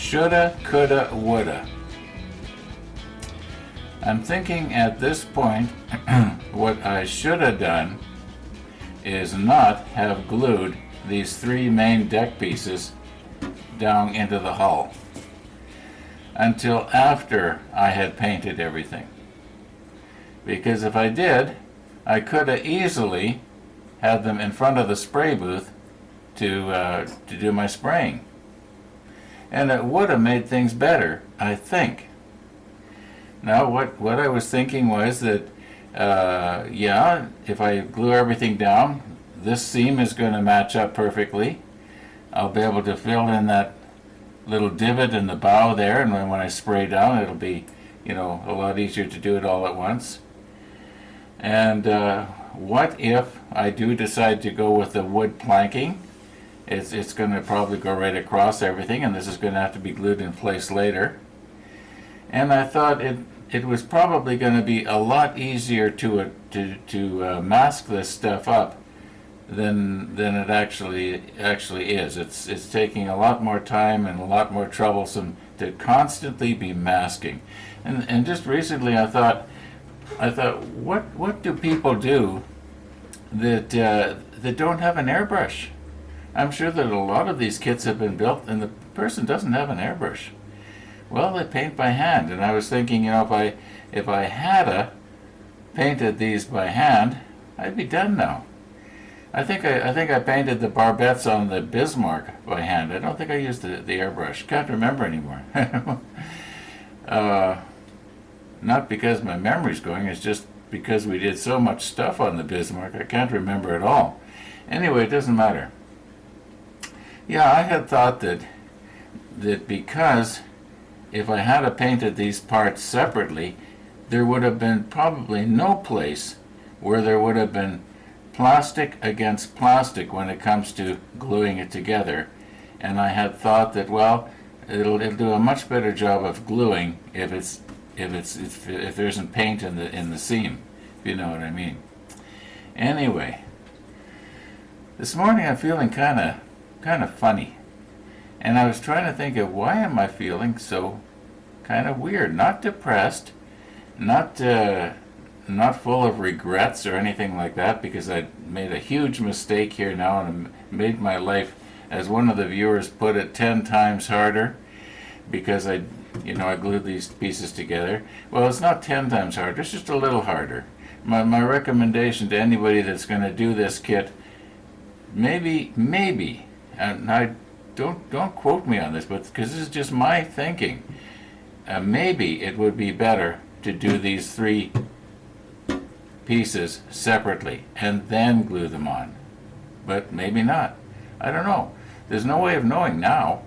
Shoulda, coulda, woulda. I'm thinking at this point, what I should have done is not have glued these three main deck pieces down into the hull until after I had painted everything. Because if I did, I could have easily had them in front of the spray booth to do my spraying. And it would have made things better, I think. Now, what I was thinking was that, yeah, if I glue everything down, this seam is going to match up perfectly. I'll be able to fill in that little divot in the bow there, and when I spray down, it'll be, a lot easier to do it all at once. And what if I do decide to go with the wood planking? It's going to probably go right across everything, and this is going to have to be glued in place later. And I thought it was probably going to be a lot easier to mask this stuff up than it actually is. It's taking a lot more time and a lot more troublesome to constantly be masking. And just recently I thought what do people do that don't have an airbrush? I'm sure that a lot of these kits have been built and the person doesn't have an airbrush. Well, they paint by hand, and I was thinking, if I had painted these by hand, I'd be done now. I think I painted the barbettes on the Bismarck by hand. I don't think I used the airbrush. Can't remember anymore. Not because my memory's going, it's just because we did so much stuff on the Bismarck, I can't remember it all. Anyway, it doesn't matter. Yeah, I had thought that because if I had painted these parts separately, there would have been probably no place where there would have been plastic against plastic when it comes to gluing it together. And I had thought that, well, it'll do a much better job of gluing if there isn't paint in the seam, if you know what I mean. Anyway, this morning I'm feeling kind of funny. And I was trying to think of why am I feeling so kind of weird. Not depressed, not full of regrets or anything like that, because I made a huge mistake here now and made my life, as one of the viewers put it, 10 times harder because I glued these pieces together. Well, it's not 10 times harder, it's just a little harder. My recommendation to anybody that's going to do this kit, maybe, and I don't quote me on this, but because this is just my thinking, maybe it would be better to do these three pieces separately and then glue them on. But maybe not. I don't know. There's no way of knowing now.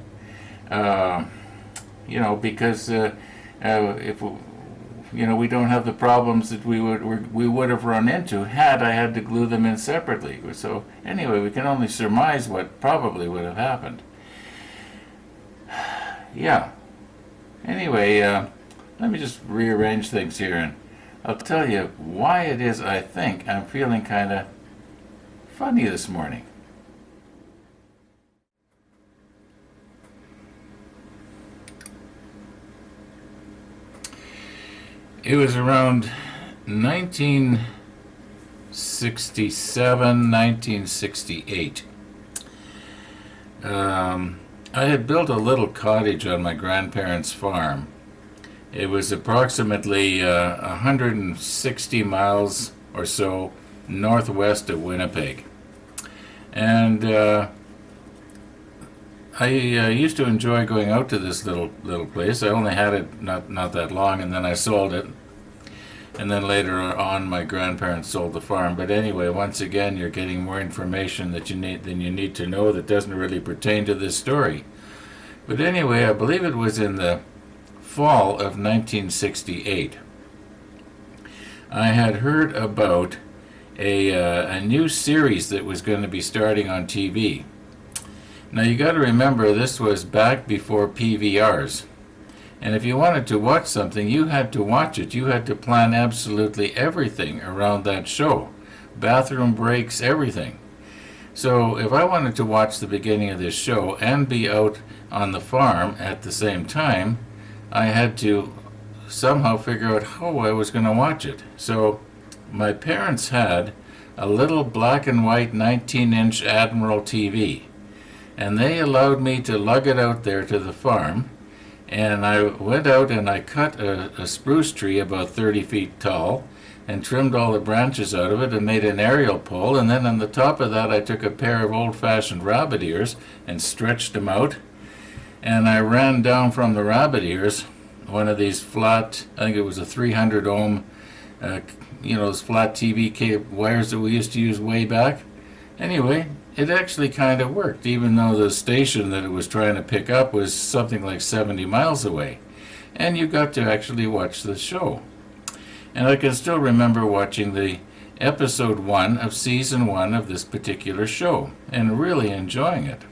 Because if we don't have the problems that we would have run into had I had to glue them in separately. So anyway, we can only surmise what probably would have happened. Yeah. Anyway, let me just rearrange things here, and I'll tell you why it is I think I'm feeling kind of funny this morning. It was around 1967, 1968. I had built a little cottage on my grandparents' farm. It was approximately 160 miles or so northwest of Winnipeg. And I used to enjoy going out to this little place. I only had it not that long, and then I sold it. And then later on, my grandparents sold the farm. But anyway, once again, you're getting more information than you need to know that doesn't really pertain to this story. But anyway, I believe it was in the fall of 1968. I had heard about a new series that was going to be starting on TV. Now you got to remember, this was back before PVRs. And if you wanted to watch something, you had to watch it. You had to plan absolutely everything around that show. Bathroom breaks, everything. So if I wanted to watch the beginning of this show and be out on the farm at the same time, I had to somehow figure out how I was going to watch it. So my parents had a little black and white 19-inch Admiral TV, and they allowed me to lug it out there to the farm. And I went out and I cut a spruce tree about 30 feet tall and trimmed all the branches out of it and made an aerial pole. And then on the top of that, I took a pair of old-fashioned rabbit ears and stretched them out. And I ran down from the rabbit ears one of these flat, I think it was a 300 ohm, those flat TV wires that we used to use way back. Anyway, it actually kind of worked, even though the station that it was trying to pick up was something like 70 miles away. And you got to actually watch the show. And I can still remember watching the episode 1 of season 1 of this particular show and really enjoying it.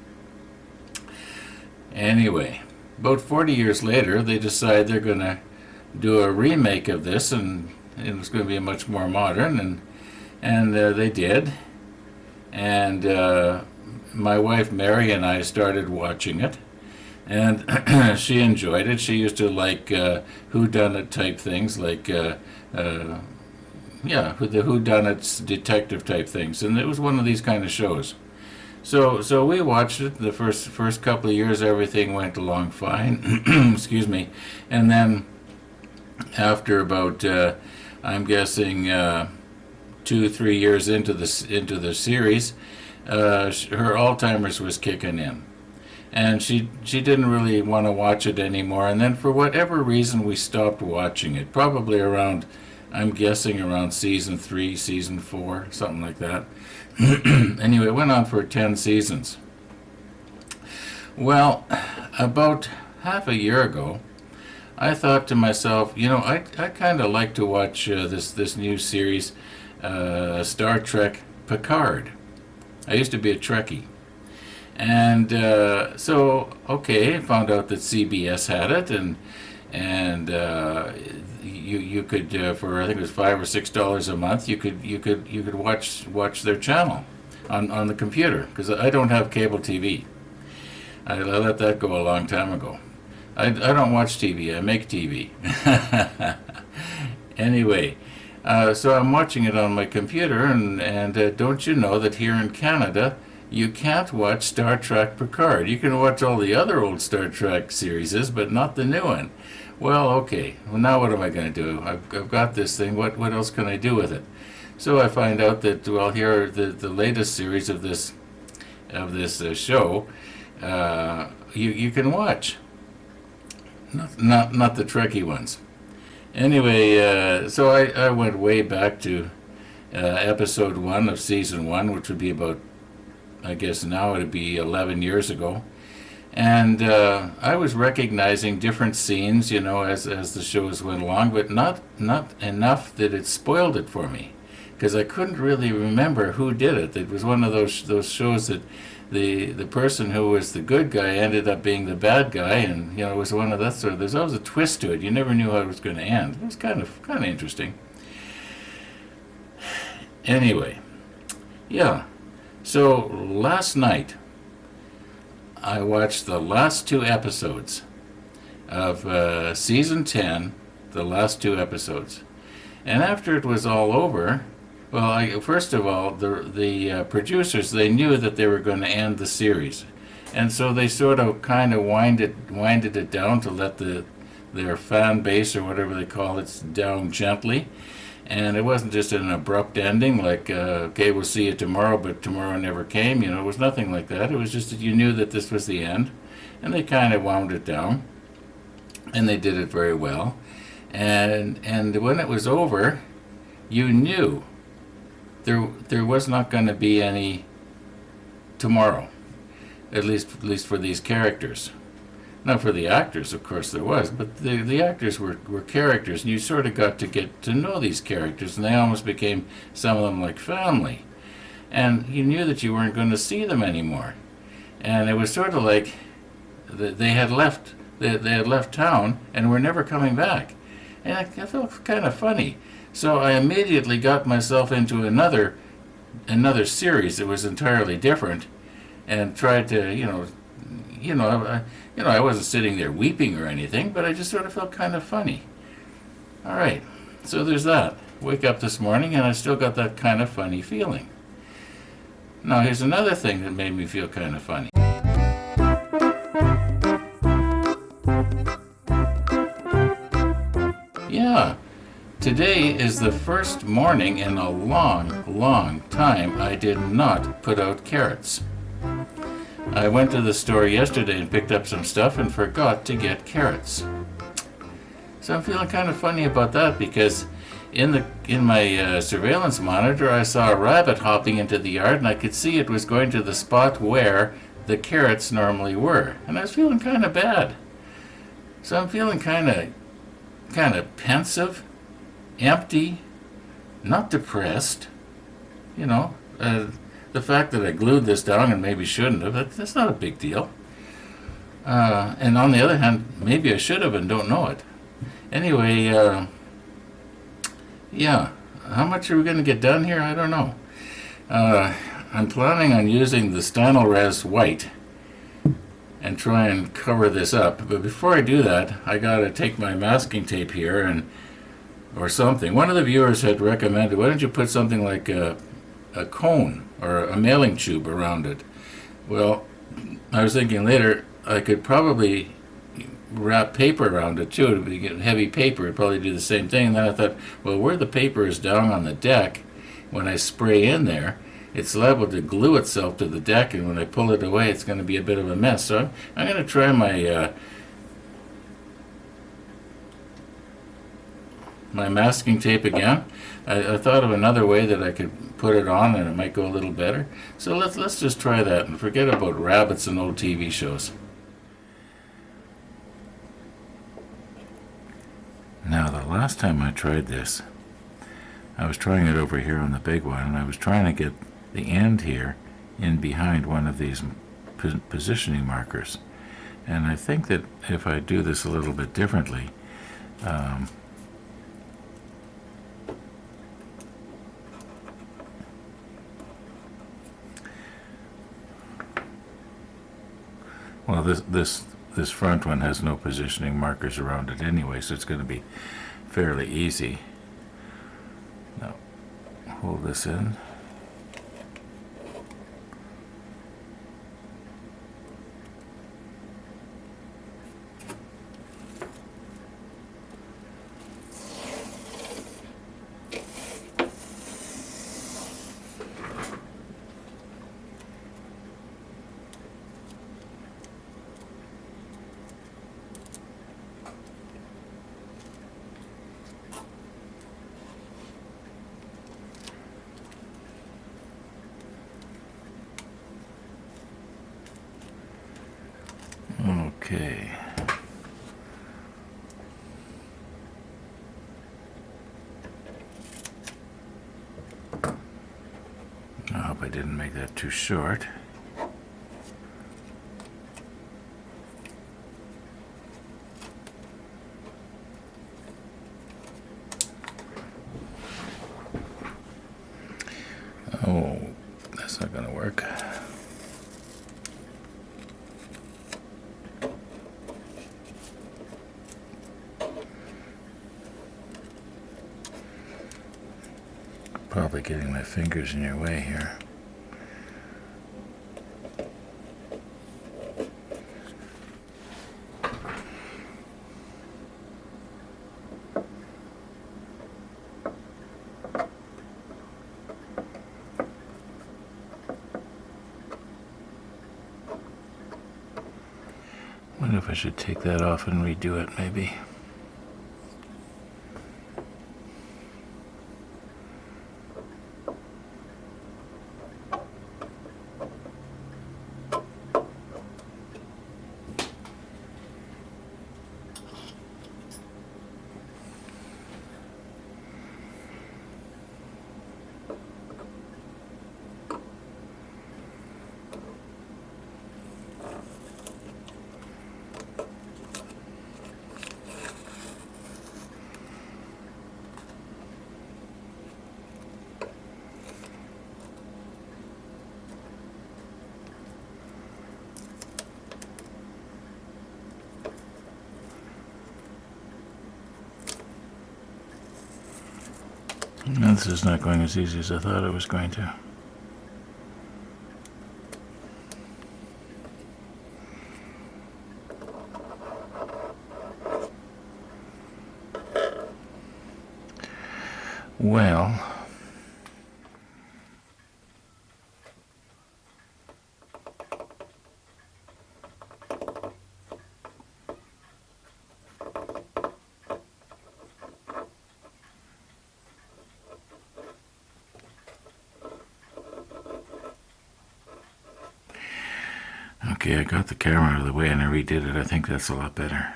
Anyway, about 40 years later, they decide they're going to do a remake of this, and it was going to be much more modern, and they did. And my wife Mary and I started watching it, and she enjoyed it. She used to like whodunit type things, like the whodunits detective type things, and it was one of these kind of shows. So we watched it. The first couple of years, everything went along fine. Excuse me, and then after about I'm guessing 2-3 years into the series, her Alzheimer's was kicking in, and she didn't really want to watch it anymore. And then for whatever reason, we stopped watching it. Probably around, I'm guessing around season 3, season 4, something like that. Anyway, it went on for 10 seasons. Well, about half a year ago, I thought to myself, I kind of like to watch this new series, Star Trek Picard. I used to be a Trekkie. And so, okay, found out that CBS had it, and you could for I think it was $5 or $6 a month, you could watch their channel on the computer, because I don't have cable TV. I let that go a long time ago. I don't watch TV, I make TV. Anyway, so I'm watching it on my computer, and don't you know that here in Canada, you can't watch Star Trek Picard. You can watch all the other old Star Trek series, but not the new one. Well, okay. Well, now what am I going to do? I've got this thing. What else can I do with it? So I find out that, well, here are the latest series of this show. You can watch. Not the Trekkie ones. Anyway, so I went way back to episode 1 of season 1, which would be about, I guess now it would be 11 years ago. And I was recognizing different scenes, as the shows went along, but not enough that it spoiled it for me, because I couldn't really remember who did it. It was one of those shows that the person who was the good guy ended up being the bad guy, and it was one of that sort of. There's always a twist to it. You never knew how it was going to end. It was kind of interesting. Anyway, yeah. So last night, I watched the last 2 episodes of season 10, the last 2 episodes. And after it was all over, well, first of all, the producers, they knew that they were going to end the series. And so they sort of kind of winded it down to let their fan base, or whatever they call it, down gently. And it wasn't just an abrupt ending, like, okay, we'll see you tomorrow, but tomorrow never came. It was nothing like that. It was just that you knew that this was the end. And they kind of wound it down. And they did it very well. And when it was over, you knew there was not going to be any tomorrow, at least for these characters. Not for the actors, of course there was, but the actors were characters, and you sort of got to get to know these characters, and they almost became, some of them, like family. And you knew that you weren't going to see them anymore. And it was sort of like they had left town and were never coming back. And I felt kind of funny. So I immediately got myself into another series that was entirely different, and tried to, I wasn't sitting there weeping or anything, but I just sort of felt kind of funny. All right, so there's that. Wake up this morning and I still got that kind of funny feeling. Now here's another thing that made me feel kind of funny. Yeah, today is the first morning in a long, long time I did not put out carrots. I went to the store yesterday and picked up some stuff and forgot to get carrots. So I'm feeling kind of funny about that because in my surveillance monitor I saw a rabbit hopping into the yard and I could see it was going to the spot where the carrots normally were. And I was feeling kind of bad. So I'm feeling kind of pensive, empty, not depressed. The fact that I glued this down and maybe shouldn't have, that's not a big deal. And on the other hand, maybe I should have and don't know it. Anyway, yeah, how much are we going to get done here? I don't know. I'm planning on using the Stanlres white and try and cover this up. But before I do that, I got to take my masking tape here or something. One of the viewers had recommended, why don't you put something like a cone or a mailing tube around it? Well, I was thinking later I could probably wrap paper around it too. To get heavy paper, it'd probably do the same thing. And then I thought, well, where the paper is down on the deck, when I spray in there, it's liable to glue itself to the deck, and when I pull it away, it's going to be a bit of a mess. So I'm going to try my masking tape again. I thought of another way that I could put it on and it might go a little better. So let's just try that and forget about rabbits and old TV shows. Now, the last time I tried this, I was trying it over here on the big one, and I was trying to get the end here in behind one of these positioning markers. And I think that if I do this a little bit differently, well, this front one has no positioning markers around it anyway, so it's going to be fairly easy. Now, hold this in. Okay. I hope I didn't make that too short. Oh, that's not going to work. Probably getting my fingers in your way here. Wonder if I should take that off and redo it, maybe. This is not going as easy as I thought it was going to. Well, okay, I got the camera out of the way and I redid it. I think that's a lot better.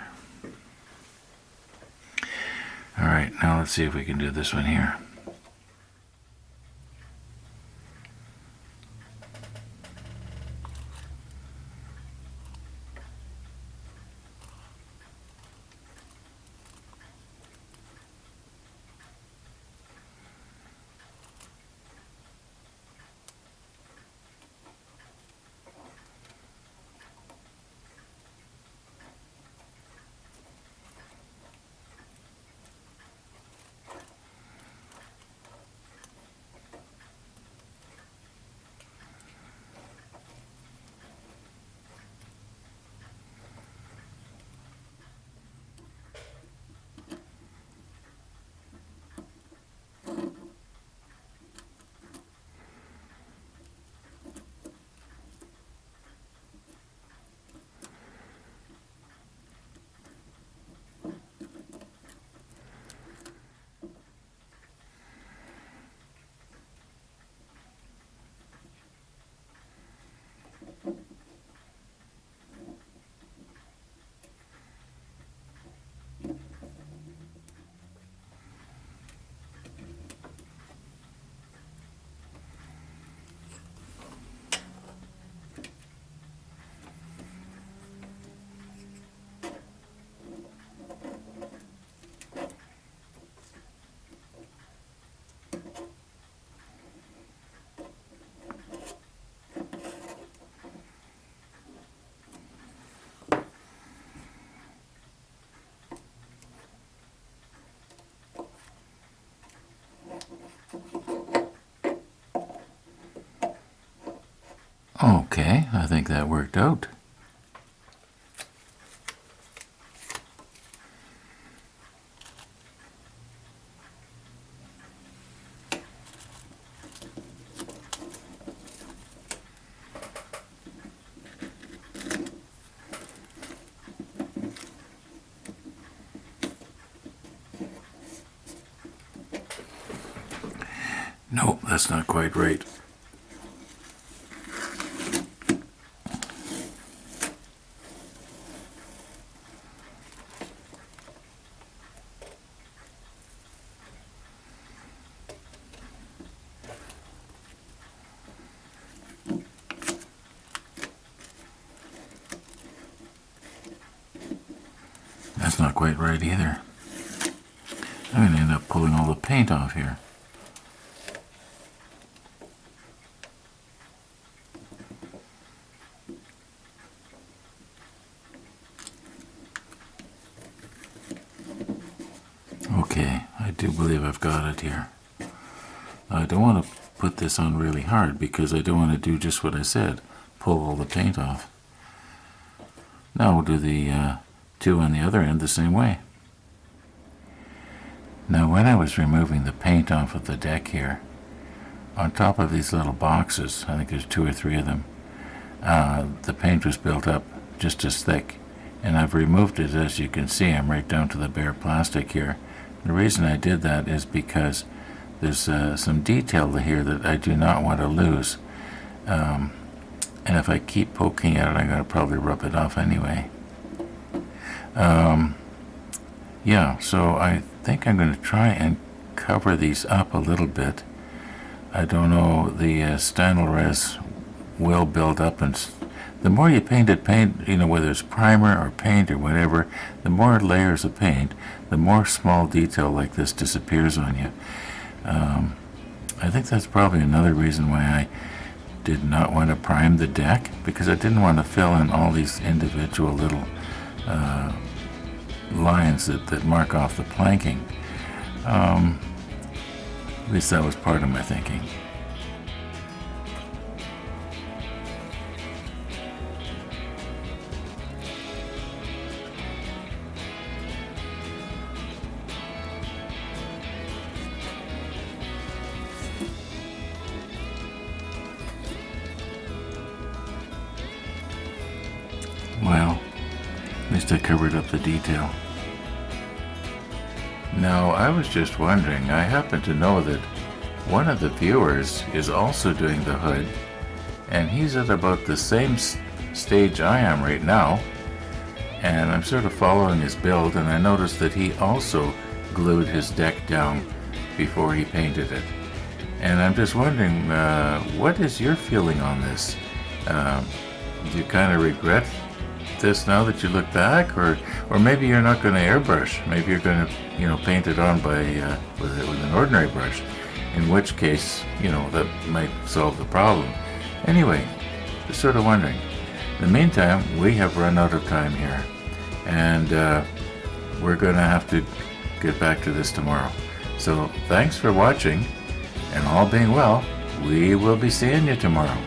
Alright, now let's see if we can do this one here. Okay, I think that worked out. Nope, that's not quite right. That's not quite right either. I'm going to end up pulling all the paint off here. Okay, I do believe I've got it here. I don't want to put this on really hard because I don't want to do just what I said, pull all the paint off. Now we'll do the two on the other end the same way. Now when I was removing the paint off of the deck here, on top of these little boxes, I think there's 2 or 3 of them, the paint was built up just as thick, and I've removed it. As you can see, I'm right down to the bare plastic here. The reason I did that is because there's some detail here that I do not want to lose, and if I keep poking at it, I'm going to probably rub it off anyway. Yeah, so I think I'm going to try and cover these up a little bit. I don't know, the Stanlres will build up, and the more you paint, you know, whether it's primer or paint or whatever, the more layers of paint, the more small detail like this disappears on you. I think that's probably another reason why I did not want to prime the deck, because I didn't want to fill in all these individual little lines that mark off the planking. At least that was part of my thinking. Well, at least I covered up the detail. Now, I was just wondering, I happen to know that one of the viewers is also doing the hood, and he's at about the same stage I am right now, and I'm sort of following his build, and I noticed that he also glued his deck down before he painted it. And I'm just wondering, what is your feeling on this? Do you kind of regret this now that you look back, or maybe you're not going to airbrush? Maybe you're going to, paint it on by with an ordinary brush. In which case, that might solve the problem. Anyway, just sort of wondering. In the meantime, we have run out of time here, and we're going to have to get back to this tomorrow. So thanks for watching, and all being well, we will be seeing you tomorrow.